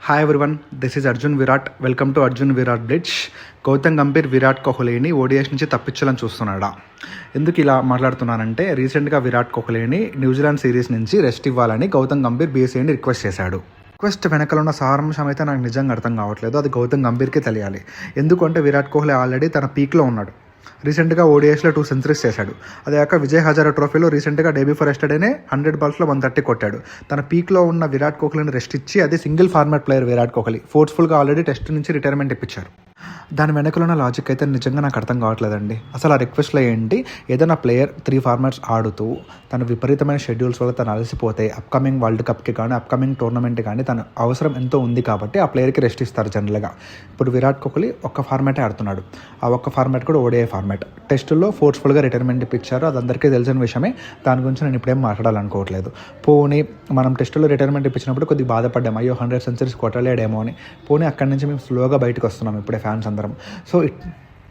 Hi everyone, this is Arjun Virat. Welcome to Arjun Virat blitz. Gautam Gambhir Virat కోహ్లీని ODIs నుంచి తప్పించాలని చూస్తున్నాడా? ఎందుకు ఇలా మాట్లాడుతున్నానంటే, రీసెంట్గా విరాట్ కోహ్లీని న్యూజిలాండ్ సిరీస్ నుంచి రెస్ట్ ఇవ్వాలని గౌతమ్ గంభీర్ బీసీఐని రిక్వెస్ట్ చేశాడు. రిక్వెస్ట్ వెనకాల ఉన్న సారాంశం అయితే నాకు నిజంగా అర్థం కావట్లేదు. అది గౌతమ్ గంభీర్కే తెలియాలి. ఎందుకంటే విరాట్ కోహ్లీ ఆల్రెడీ తన పీక్లో ఉన్నాడు. రీసెంట్గా ఓడిఎస్లో 2 సెంచరీస్ చేశాడు. అదేకాక విజయ్ హజారా ట్రోఫీలో రీసెంట్గా డెబ్యూ ఫర్ ఎస్టర్డేనే 100 బాల్స్లో 130 కొట్టాడు. తన పీక్లో ఉన్న విరాట్ కోహ్లీని రెస్ట్ ఇచ్చి, అది single format player Virat Kohli ఫోర్స్ఫుల్గా ఆల్రెడీ టెస్ట్ నుంచి రిటైర్మెంట్ ఇప్పించారు. దాని వెనకలో ఉన్న లాజిక్ అయితే నిజంగా నాకు అర్థం కావట్లేదండి. అసలు ఆ రిక్వెస్ట్లో ఏంటి? ఏదైనా ప్లేయర్ 3 ఫార్మాట్స్ ఆడుతూ తన విపరీతమైన షెడ్యూల్స్ వల్ల తను అలసిపోతే అప్కమింగ్ వరల్డ్ కప్కి కానీ అప్కమింగ్ టోర్నమెంట్ కానీ తన అవసరం ఎంతో ఉంది కాబట్టి ఆ ప్లేయర్కి రెస్ట్ ఇస్తారు జనరల్గా. ఇప్పుడు విరాట్ కోహ్లీ ఒక్క ఫార్మాటే ఆడుతున్నాడు. ఆ ఒక్క ఫార్మాట్ కూడా ఓడిఐ ఫార్మాట్. టెస్టుల్లో ఫోర్స్ఫుల్గా రిటైర్మెంట్ ఇప్పించారు. అది అందరికీ తెలిసిన విషయమే. దాని గురించి నేను ఇప్పుడేం మాట్లాడాలనుకోవట్లేదు. పోనీ మనం టెస్టులో రిటైర్మెంట్ ఇప్పించినప్పుడు కొద్దిగా బాధపడ్డాం, అయ్యో 100 సెంచరీస్ కొట్టలేడేమో అని. పోనీ అక్కడి నుంచి మేము స్లోగా బయటకు వస్తున్నాం ఇప్పుడే ఫ్యాన్స్ అందరం. సో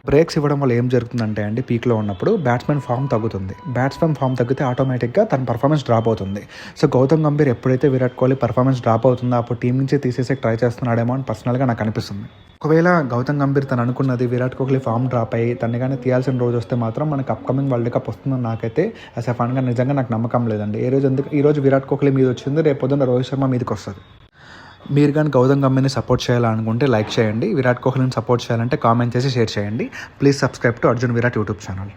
బ్రేక్స్ ఇవ్వడం వల్ల ఏం జరుగుతుందంటే అండి, పీక్లో ఉన్నప్పుడు బ్యాట్స్మెన్ ఫామ్ తగ్గుతుంది. బ్యాట్స్మెన్ ఫామ్ తగ్గితే ఆటోమేటిక్గా తన పర్ఫార్మెన్స్ డ్రాప్ అవుతుంది. సో గౌతమ్ గంభీర్ ఎప్పుడైతే విరాట్ కోహ్లీ పర్ఫార్మెన్స్ డ్రాప్ అవుతుందో అప్పుడు టీం నుంచి తీసేసే ట్రై చేస్తున్నాడేమో అని పర్సనల్గా నాకు అనిపిస్తుంది. ఒకవేళ గౌతమ్ గంభీర్ తను అనుకున్నది విరాట్ కోహ్లీ ఫామ్ డ్రాప్ అయ్యి తను కానీ తీయాల్సిన రోజు వస్తే మాత్రం మనకు అప్కమింగ్ వరల్డ్ కప్ వస్తుందని నాకైతే అసలు ఫన్గా నిజంగా నాకు నమ్మకం లేదండి. ఈరోజు విరాట్ కోహ్లీ మీద వచ్చింది, రేపు పొద్దున్న రోహిత్ శర్మ మీదకి వస్తుంది. మీరు కానీ గౌతమ్ గంభీర్ని సపోర్ట్ చేయాలనుకుంటే లైక్ చేయండి. విరాట్ కోహ్లీని సపోర్ట్ చేయాలంటే కామెంట్ చేసి షేర్ చేయండి. Please subscribe to Arjun Virat YouTube channel.